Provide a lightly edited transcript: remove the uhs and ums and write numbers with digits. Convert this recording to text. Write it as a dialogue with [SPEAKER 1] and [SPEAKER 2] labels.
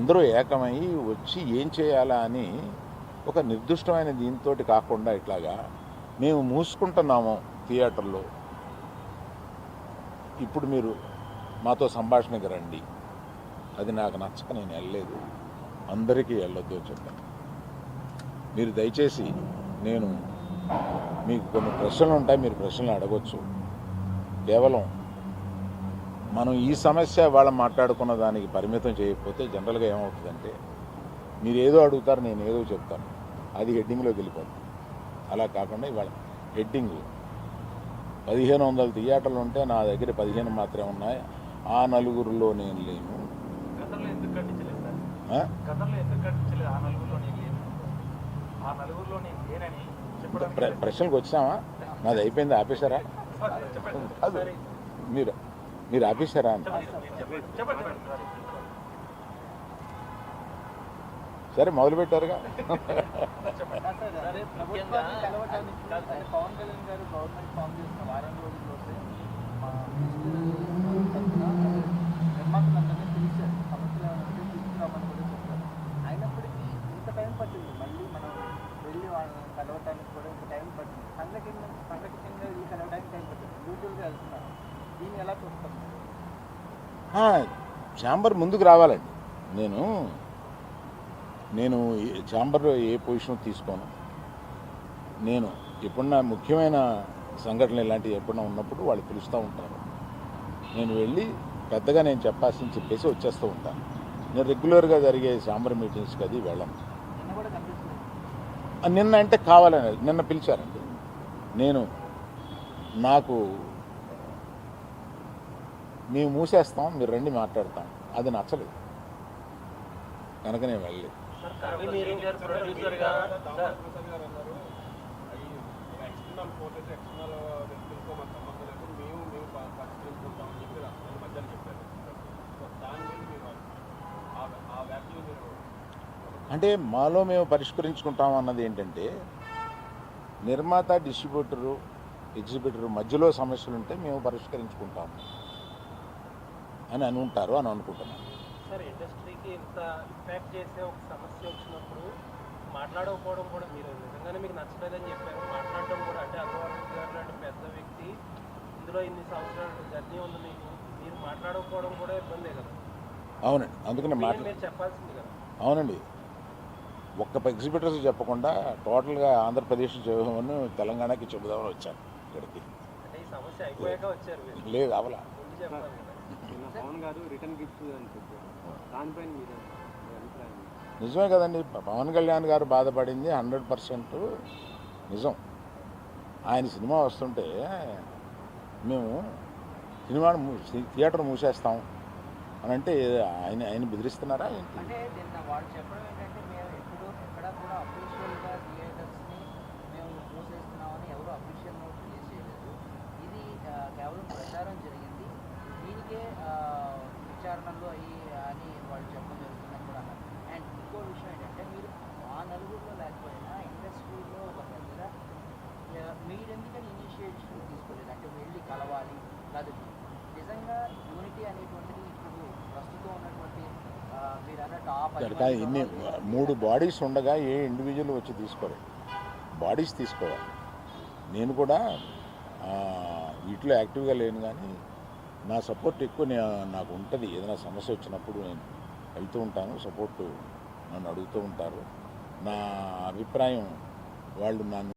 [SPEAKER 1] అందరూ ఏకమయ్యి వచ్చి ఏం చేయాలా అని ఒక నిర్దిష్టమైన దీంతో కాకుండా ఇట్లాగా మేము మూసుకుంటున్నాము థియేటర్లో, ఇప్పుడు మీరు మాతో సంభాషణకి రండి, అది నాకు నచ్చక నేను వెళ్ళలేదు, అందరికీ వెళ్ళొద్దు అని చెప్పాను. మీరు దయచేసి, నేను మీకు కొన్ని ప్రశ్నలు ఉంటాయి, మీరు ప్రశ్నలు అడగొచ్చు. కేవలం మనం ఈ సమస్య ఇవాళ మాట్లాడుకున్న దానికి పరిమితం చేయకపోతే జనరల్గా ఏమవుతుందంటే మీరు ఏదో అడుగుతారు, నేను ఏదో చెప్తాను, అది హెడ్డింగ్లోకి వెళ్ళిపోతుంది. అలా కాకుండా ఇవాళ హెడ్డింగ్ 1500 థియేటర్లు ఉంటే నా దగ్గర 15 మాత్రమే ఉన్నాయి, ఆ నలుగురిలో నేను లేను. ప్రశ్నలకు వచ్చామా? నాది అయిపోయింది, ఆపేశారా? మీరు ఆపేశారా అని. సరే మొదలుపెట్టారుగా.
[SPEAKER 2] అయినప్పటికీ ఇంత టైం పట్టింది, మళ్ళీ మనం వెళ్ళి వాళ్ళని కలవటానికి కూడా ఇంత టైం పట్టింది. సంఘటితంగా ఈ కలవడానికి టైం పట్టింది, యూజువల్గా వెళ్తున్నారు. దీన్ని ఎలా చూస్తాం?
[SPEAKER 1] ఛాంబర్ ముందుకు రావాలండి. నేను ఛాంబర్లో ఏ పొజిషన్ తీసుకోను. నేను ఎప్పుడన్నా ముఖ్యమైన సంఘటనలు ఇలాంటివి ఎప్పుడన్నా ఉన్నప్పుడు వాళ్ళు పిలుస్తూ ఉంటారు, నేను వెళ్ళి పెద్దగా నేను చెప్పాల్సింది చెప్పేసి వచ్చేస్తూ ఉంటాను. నేను రెగ్యులర్గా జరిగే ఛాంబర్ మీటింగ్స్కి అది వెళ్ళను. నిన్న అంటే కావాలని, నిన్న పిలిచారండి. నాకు మేము మూసేస్తాం, మీరు రండి మాట్లాడతాం, అది నచ్చలేదు కనుక నేను వెళ్ళలేదు. అంటే మాలో మేము పరిష్కరించుకుంటాం అన్నది ఏంటంటే, నిర్మాత, డిస్ట్రిబ్యూటరు, ఎగ్జిబిటరు మధ్యలో సమస్యలు ఉంటే మేము పరిష్కరించుకుంటాము అని ఉంటారు అని అనుకుంటున్నాను.
[SPEAKER 3] సార్, ఇండస్ట్రీకి ఇంత ఇంపాక్ట్ చేసే ఒక సమస్య వచ్చినప్పుడు మాట్లాడకపోవడం కూడా, మీరు నిజంగానే మీకు నచ్చలేదని చెప్పారు, మాట్లాడడం కూడా, అంటే అగోవర్ధన్ గారు లాంటి పెద్ద వ్యక్తి, ఇందులో ఇన్ని సంవత్సరాలు జర్నీ ఉంది మీకు, మీరు మాట్లాడకపోవడం కూడా ఇబ్బందే కదా?
[SPEAKER 1] అవునండి, అందుకని
[SPEAKER 3] మీరు చెప్పాల్సింది కదా.
[SPEAKER 1] అవునండి, ఒక్క ఎగ్జిబిటర్స్ చెప్పకుండా టోటల్గా ఆంధ్రప్రదేశ్ చెబుదామని తెలంగాణకి చెబుదామని వచ్చాను ఇక్కడికి.
[SPEAKER 3] అంటే ఈ సమస్య అయిపోయాక వచ్చారు?
[SPEAKER 1] లేదు, అవలా.
[SPEAKER 3] పవన్ గారు రిటర్న్ గిఫ్ట్ అని చెప్పారు, దానిపైన మీరు అభిప్రాయం?
[SPEAKER 1] నిజమే కదండి, పవన్ కళ్యాణ్ గారు బాధపడింది 100% నిజం. ఆయన సినిమా వస్తుంటే మేము థియేటర్ మూసేస్తాం అని అంటే ఆయన బెదిరిస్తున్నారా ఏంటి?
[SPEAKER 2] అంటే వాళ్ళు చెప్పడం ఏంటంటే, మేము ఎక్కడ కూడా అఫీషియల్గా థియేటర్స్ని మేము మూసేస్తున్నామని ఎవరు అఫీషియల్ నోట్ రిలీజ్ చేయలేదు. ఇది కేవలం ప్రచారం జరిగింది, దీనికే విచారణలో అని వాళ్ళు చెప్పడం జరుగుతుందని కూడా అన్నారు. అండ్ ఇంకో విషయం ఏంటంటే, మీరు ఆ నలుగురిలో లేకపోయినా ఇండస్ట్రీలో ఒక పెద్దగా మీరు ఎందుకని ఇనిషియేటివ్ తీసుకోలేదు? అంటే వెళ్ళి కలవాలి కాదు, నిజంగా యూనిటీ అనేటువంటిది ఇప్పుడు ప్రస్తుతం ఉన్నటువంటి మీరు అన్నట్టు
[SPEAKER 1] ఇన్ని 3 బాడీస్ ఉండగా ఏ ఇండివిజువల్ వచ్చి తీసుకోలేదు, బాడీస్ తీసుకోవాలి. నేను కూడా వీటిలో యాక్టివ్గా లేను, కానీ నా సపోర్ట్ ఎక్కువ నాకు ఉంటుంది. ఏదైనా సమస్య వచ్చినప్పుడు నేను వెళ్తూ ఉంటాను, సపోర్టు నన్ను అడుగుతూ ఉంటారు. నా అభిప్రాయం వాళ్ళు నన్ను